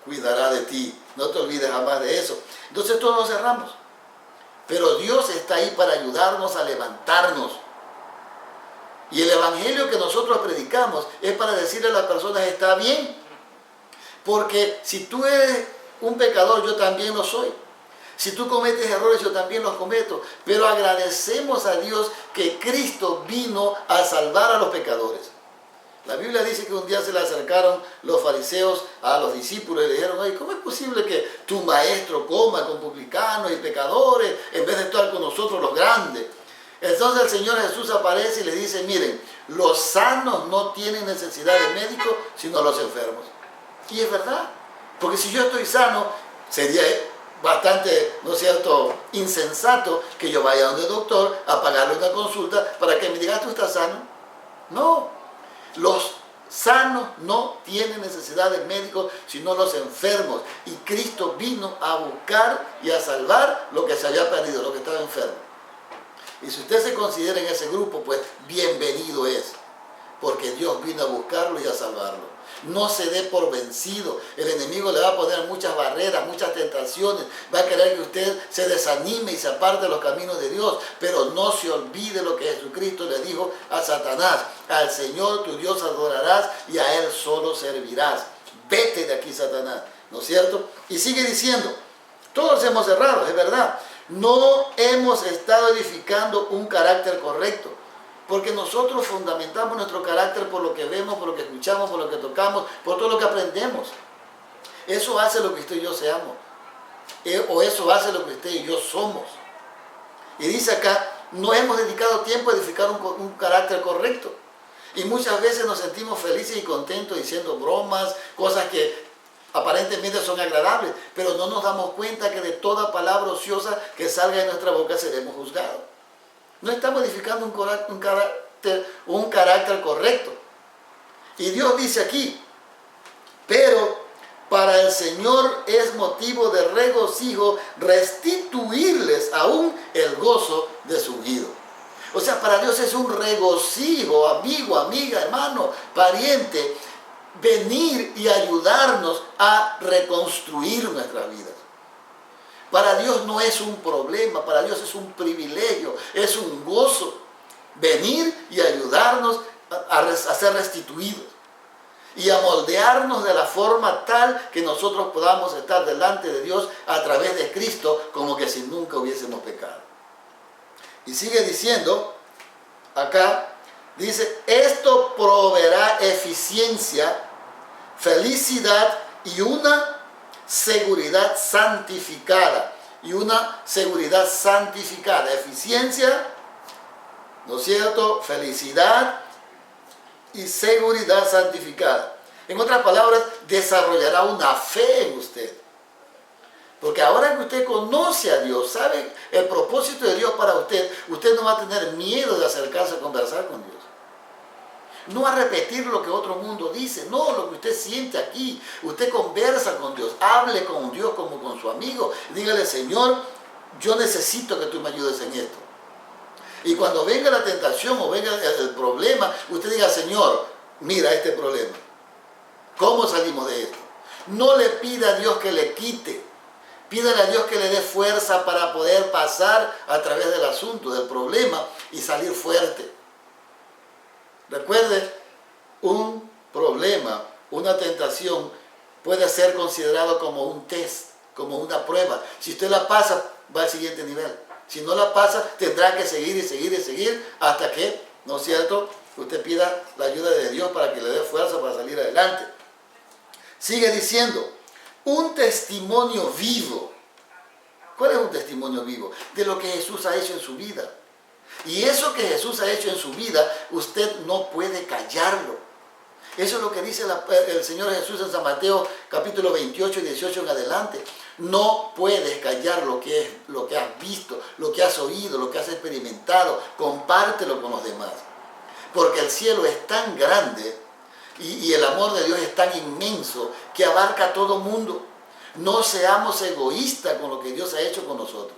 cuidará de ti. No te olvides jamás de eso. Entonces todos nos cerramos. Pero Dios está ahí para ayudarnos a levantarnos. Y el Evangelio que nosotros predicamos es para decirle a las personas, está bien. Porque si tú eres un pecador, yo también lo soy. Si tú cometes errores, yo también los cometo. Pero agradecemos a Dios que Cristo vino a salvar a los pecadores. La Biblia dice que un día se le acercaron los fariseos a los discípulos y le dijeron, oye, ¿cómo es posible que tu maestro coma con publicanos y pecadores en vez de estar con nosotros los grandes? Entonces el Señor Jesús aparece y les dice, miren, los sanos no tienen necesidad de médico, sino los enfermos. Y es verdad, porque si yo estoy sano, sería bastante, ¿no es cierto?, insensato que yo vaya donde el doctor a pagarle una consulta para que me diga, ¿tú estás sano? No, los sanos no tienen necesidad de médicos, sino los enfermos. Y Cristo vino a buscar y a salvar lo que se había perdido, lo que estaba enfermo. Y si usted se considera en ese grupo, pues bienvenido es, porque Dios vino a buscarlo y a salvarlo. No se dé por vencido. El enemigo le va a poner muchas barreras, muchas tentaciones. Va a querer que usted se desanime y se aparte de los caminos de Dios. Pero no se olvide lo que Jesucristo le dijo a Satanás. Al Señor tu Dios adorarás y a Él solo servirás. Vete de aquí, Satanás. ¿No es cierto? Y sigue diciendo, todos hemos errado, es verdad. No hemos estado edificando un carácter correcto. Porque nosotros fundamentamos nuestro carácter por lo que vemos, por lo que escuchamos, por lo que tocamos, por todo lo que aprendemos. Eso hace lo que usted y yo seamos. O eso hace lo que usted y yo somos. Y dice acá, no hemos dedicado tiempo a edificar un carácter correcto. Y muchas veces nos sentimos felices y contentos diciendo bromas, cosas que aparentemente son agradables, pero no nos damos cuenta que de toda palabra ociosa que salga de nuestra boca seremos juzgados. No estamos edificando un carácter correcto. Y Dios dice aquí, pero para el Señor es motivo de regocijo restituirles aún el gozo de su ungido. O sea, para Dios es un regocijo, amigo, amiga, hermano, pariente, venir y ayudarnos a reconstruir nuestras vidas. Para Dios no es un problema, para Dios es un privilegio, es un gozo venir y ayudarnos a ser restituidos y a moldearnos de la forma tal que nosotros podamos estar delante de Dios a través de Cristo como que si nunca hubiésemos pecado. Y sigue diciendo, acá, dice, esto proveerá eficiencia, felicidad y una seguridad santificada. Y una seguridad santificada. Eficiencia, ¿no es cierto?, felicidad y seguridad santificada. En otras palabras, desarrollará una fe en usted. Porque ahora que usted conoce a Dios, sabe el propósito de Dios para usted, usted no va a tener miedo de acercarse a conversar con Dios. No a repetir lo que otro mundo dice, no, lo que usted siente aquí. Usted conversa con Dios, hable con Dios como con su amigo. Dígale, Señor, yo necesito que tú me ayudes en esto. Y cuando venga la tentación o venga el problema, usted diga, Señor, mira este problema. ¿Cómo salimos de esto? No le pida a Dios que le quite. Pídale a Dios que le dé fuerza para poder pasar a través del asunto, del problema y salir fuerte. Recuerde, un problema, una tentación puede ser considerado como un test, como una prueba. Si usted la pasa, va al siguiente nivel. Si no la pasa, tendrá que seguir y seguir y seguir hasta que, ¿no es cierto?, usted pida la ayuda de Dios para que le dé fuerza para salir adelante. Sigue diciendo, un testimonio vivo. ¿Cuál es un testimonio vivo? De lo que Jesús ha hecho en su vida. Y eso que Jesús ha hecho en su vida, usted no puede callarlo. Eso es lo que dice el Señor Jesús en San Mateo capítulo 28 y 18 en adelante. No puedes callar lo que has visto, lo que has oído, lo que has experimentado. Compártelo con los demás. Porque el cielo es tan grande y el amor de Dios es tan inmenso que abarca a todo mundo. No seamos egoístas con lo que Dios ha hecho con nosotros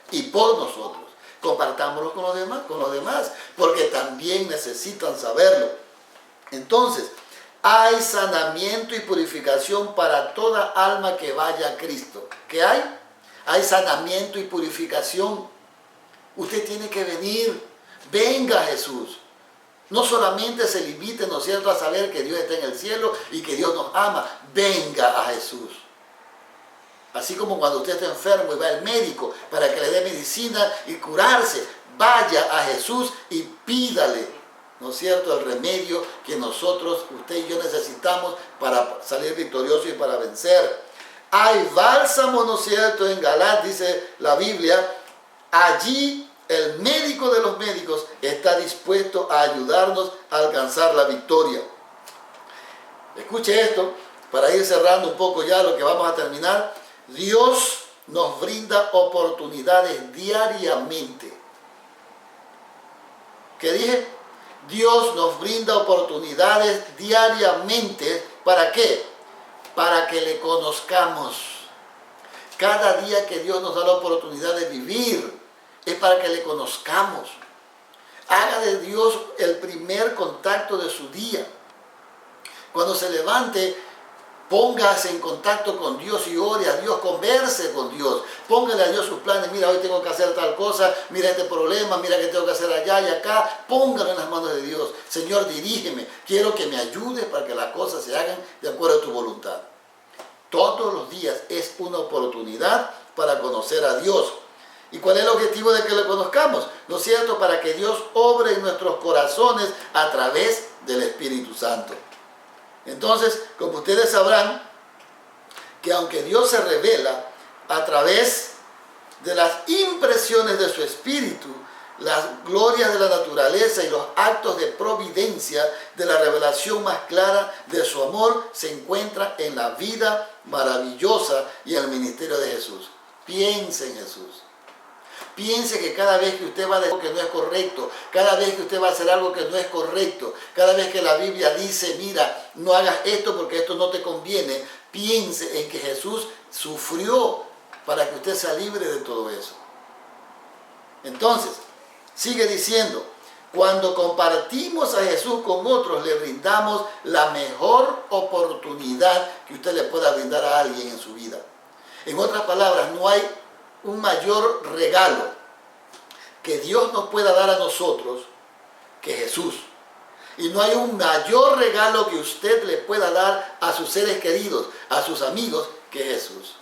y por nosotros. Compartámoslo con los demás, porque también necesitan saberlo. Entonces, hay sanamiento y purificación para toda alma que vaya a Cristo. ¿Qué hay? Hay sanamiento y purificación. Usted tiene que venir. Venga a Jesús. No solamente se limite, ¿no es cierto?, a saber que Dios está en el cielo y que Dios nos ama. Venga a Jesús. Así como cuando usted está enfermo y va al médico para que le dé medicina y curarse, vaya a Jesús y pídale, ¿no es cierto?, el remedio que nosotros, usted y yo necesitamos para salir victoriosos y para vencer. Hay bálsamo, ¿no es cierto?, en Galat, dice la Biblia, allí el médico de los médicos está dispuesto a ayudarnos a alcanzar la victoria. Escuche esto. para ir cerrando un poco ya lo que vamos a terminar, Dios nos brinda oportunidades diariamente. ¿Qué dije? Dios nos brinda oportunidades diariamente. ¿Para qué? Para que le conozcamos. Cada día que Dios nos da la oportunidad de vivir es para que le conozcamos. Haga de Dios el primer contacto de su día. Cuando se levante, póngase en contacto con Dios y ore a Dios, converse con Dios. Póngale a Dios sus planes. Mira, hoy tengo que hacer tal cosa, mira este problema, mira que tengo que hacer allá y acá. Póngalo en las manos de Dios. Señor, dirígeme. Quiero que me ayudes para que las cosas se hagan de acuerdo a tu voluntad. Todos los días es una oportunidad para conocer a Dios. ¿Y cuál es el objetivo de que lo conozcamos? ¿No es cierto? Para que Dios obre en nuestros corazones a través del Espíritu Santo. Entonces, como ustedes sabrán, que aunque Dios se revela a través de las impresiones de su Espíritu, las glorias de la naturaleza y los actos de providencia de la revelación más clara de su amor se encuentra en la vida maravillosa y el ministerio de Jesús. Piense en Jesús. Piense que cada vez que usted va a hacer algo que no es correcto, cada vez que usted va a hacer algo que no es correcto, cada vez que la Biblia dice, mira, no hagas esto porque esto no te conviene, piense en que Jesús sufrió para que usted sea libre de todo eso. Entonces, sigue diciendo, cuando compartimos a Jesús con otros, le brindamos la mejor oportunidad que usted le pueda brindar a alguien en su vida. En otras palabras, no hay un mayor regalo que Dios nos pueda dar a nosotros que Jesús. Y no hay un mayor regalo que usted le pueda dar a sus seres queridos, a sus amigos, que Jesús.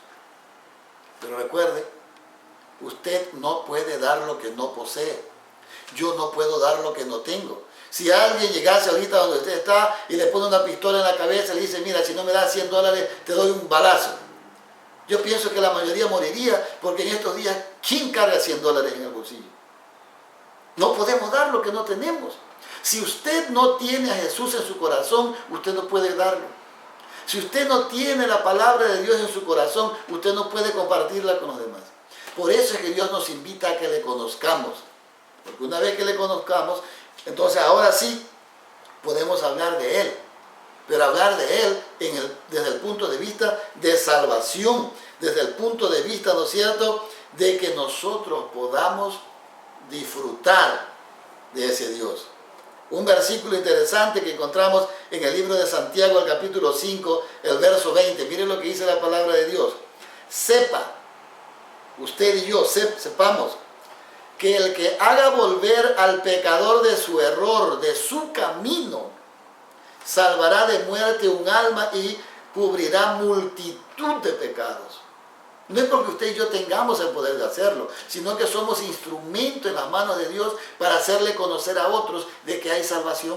Pero recuerde, usted no puede dar lo que no posee. Yo no puedo dar lo que no tengo. Si alguien llegase ahorita donde usted está y le pone una pistola en la cabeza y le dice, mira, si no me das $100, te doy un balazo. Yo pienso que la mayoría moriría porque en estos días, ¿quién carga $100 en el bolsillo? No podemos dar lo que no tenemos. Si usted no tiene a Jesús en su corazón, usted no puede darlo. Si usted no tiene la palabra de Dios en su corazón, usted no puede compartirla con los demás. Por eso es que Dios nos invita a que le conozcamos. Porque una vez que le conozcamos, entonces ahora sí podemos hablar de Él. Pero hablar de Él desde el punto de vista de salvación, desde el punto de vista, ¿no es cierto?, de que nosotros podamos disfrutar de ese Dios. Un versículo interesante que encontramos en el libro de Santiago, el capítulo 5, el verso 20. Miren lo que dice la palabra de Dios. Sepa, usted y yo, sepamos, que el que haga volver al pecador de su error, de su camino, salvará de muerte un alma y cubrirá multitud de pecados. No es porque usted y yo tengamos el poder de hacerlo, sino que somos instrumentos en las manos de Dios para hacerle conocer a otros de que hay salvación.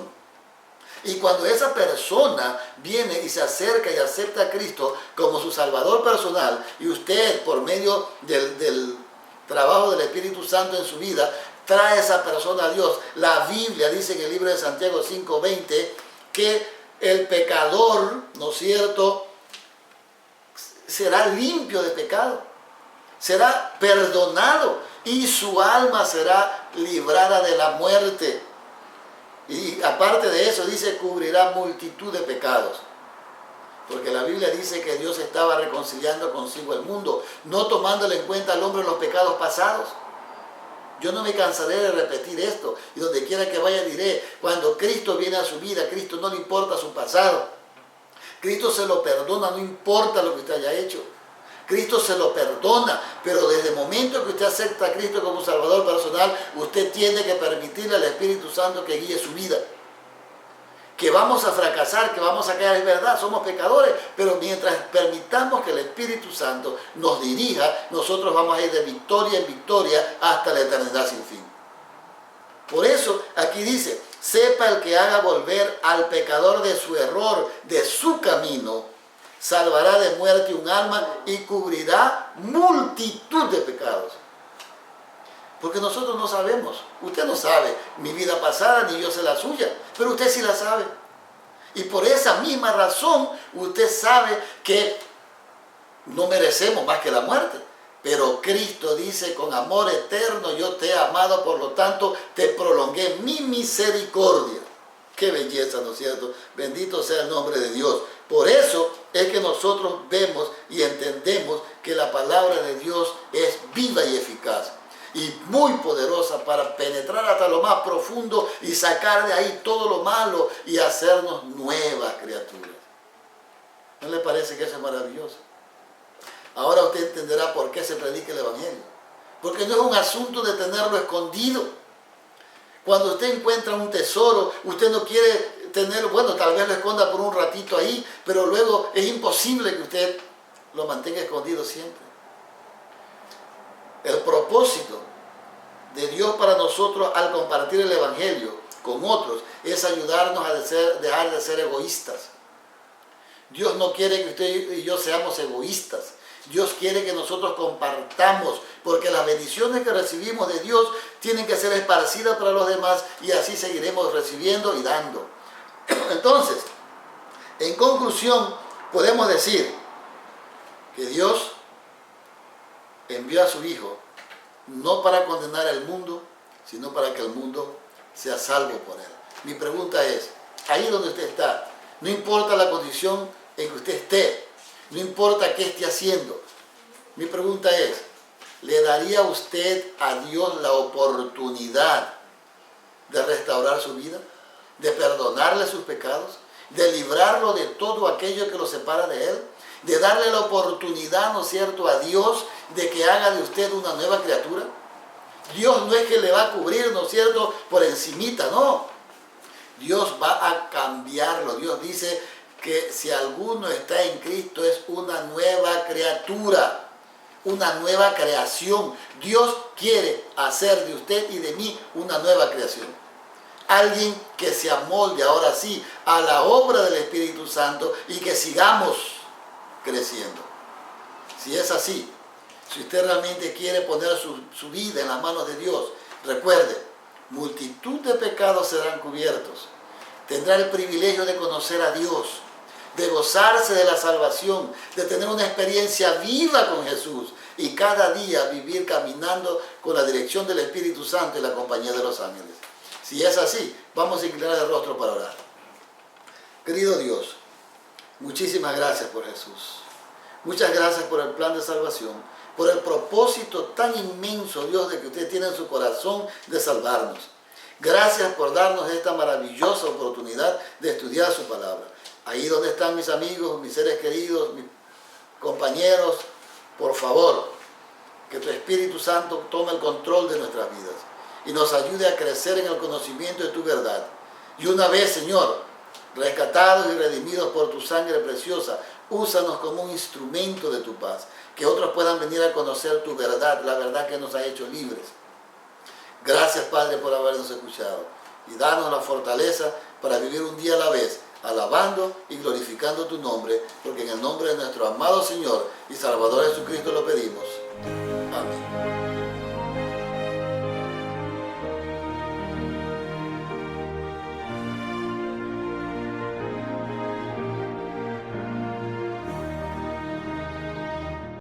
Y cuando esa persona viene y se acerca y acepta a Cristo como su Salvador personal, y usted por medio del trabajo del Espíritu Santo en su vida, trae a esa persona a Dios. La Biblia dice en el libro de Santiago 5:20, que el pecador, ¿no es cierto?, será limpio de pecado, será perdonado y su alma será librada de la muerte. Y aparte de eso dice, cubrirá multitud de pecados. Porque la Biblia dice que Dios estaba reconciliando consigo el mundo, no tomándole en cuenta al hombre los pecados pasados. Yo no me cansaré de repetir esto, y donde quiera que vaya diré, cuando Cristo viene a su vida, a Cristo no le importa su pasado. Cristo se lo perdona, no importa lo que usted haya hecho. Cristo se lo perdona, pero desde el momento que usted acepta a Cristo como Salvador personal, usted tiene que permitirle al Espíritu Santo que guíe su vida. Que vamos a fracasar, que vamos a caer, es verdad, somos pecadores, pero mientras permitamos que el Espíritu Santo nos dirija, nosotros vamos a ir de victoria en victoria hasta la eternidad sin fin. Por eso aquí dice, sepa el que haga volver al pecador de su error, de su camino, salvará de muerte un alma y cubrirá multitud de pecados. Porque nosotros no sabemos, usted no sabe mi vida pasada ni yo sé la suya, pero usted sí la sabe. Y por esa misma razón usted sabe que no merecemos más que la muerte. Pero Cristo dice, con amor eterno yo te he amado, por lo tanto te prolongué mi misericordia. Qué belleza, ¿no es cierto? Bendito sea el nombre de Dios. Por eso es que nosotros vemos y entendemos que la palabra de Dios es viva y eficaz y muy poderosa para penetrar hasta lo más profundo y sacar de ahí todo lo malo y hacernos nuevas criaturas. ¿No le parece que eso es maravilloso? Ahora usted entenderá por qué se predica el Evangelio. Porque no es un asunto de tenerlo escondido. Cuando usted encuentra un tesoro, usted no quiere tenerlo, bueno, tal vez lo esconda por un ratito ahí, pero luego es imposible que usted lo mantenga escondido siempre. El propósito de Dios para nosotros al compartir el Evangelio con otros es ayudarnos a dejar de ser egoístas. Dios no quiere que usted y yo seamos egoístas. Dios quiere que nosotros compartamos, porque las bendiciones que recibimos de Dios tienen que ser esparcidas para los demás y así seguiremos recibiendo y dando. Entonces, en conclusión, podemos decir que Dios envió a su Hijo no para condenar al mundo, sino para que el mundo sea salvo por él. Mi pregunta es, ahí donde usted está, no importa la condición en que usted esté, no importa qué esté haciendo, mi pregunta es, ¿le daría usted a Dios la oportunidad de restaurar su vida? ¿De perdonarle sus pecados? ¿De librarlo de todo aquello que lo separa de Él? ¿De darle la oportunidad, ¿no es cierto?, a Dios de que haga de usted una nueva criatura? Dios no es que le va a cubrir, ¿no es cierto?, por encimita, no. Dios va a cambiarlo. Dios dice que si alguno está en Cristo es una nueva criatura, una nueva creación. Dios quiere hacer de usted y de mí una nueva creación. Alguien que se amolde ahora sí a la obra del Espíritu Santo y que sigamos creciendo. Si es así, si usted realmente quiere poner su vida en las manos de Dios, recuerde, multitud de pecados serán cubiertos. Tendrá el privilegio de conocer a Dios, de gozarse de la salvación, de tener una experiencia viva con Jesús y cada día vivir caminando con la dirección del Espíritu Santo y la compañía de los ángeles. Si es así, vamos a inclinar el rostro para orar. Querido Dios, muchísimas gracias por Jesús. Muchas gracias por el plan de salvación, por el propósito tan inmenso, Dios, de que usted tiene en su corazón de salvarnos. Gracias por darnos esta maravillosa oportunidad de estudiar su palabra. Ahí donde están mis amigos, mis seres queridos, mis compañeros, por favor, que tu Espíritu Santo tome el control de nuestras vidas y nos ayude a crecer en el conocimiento de tu verdad. Y una vez, Señor, rescatados y redimidos por tu sangre preciosa, úsanos como un instrumento de tu paz, que otros puedan venir a conocer tu verdad, la verdad que nos ha hecho libres. Gracias, Padre, por habernos escuchado y danos la fortaleza para vivir un día a la vez, alabando y glorificando tu nombre, porque en el nombre de nuestro amado Señor y Salvador Jesucristo lo pedimos.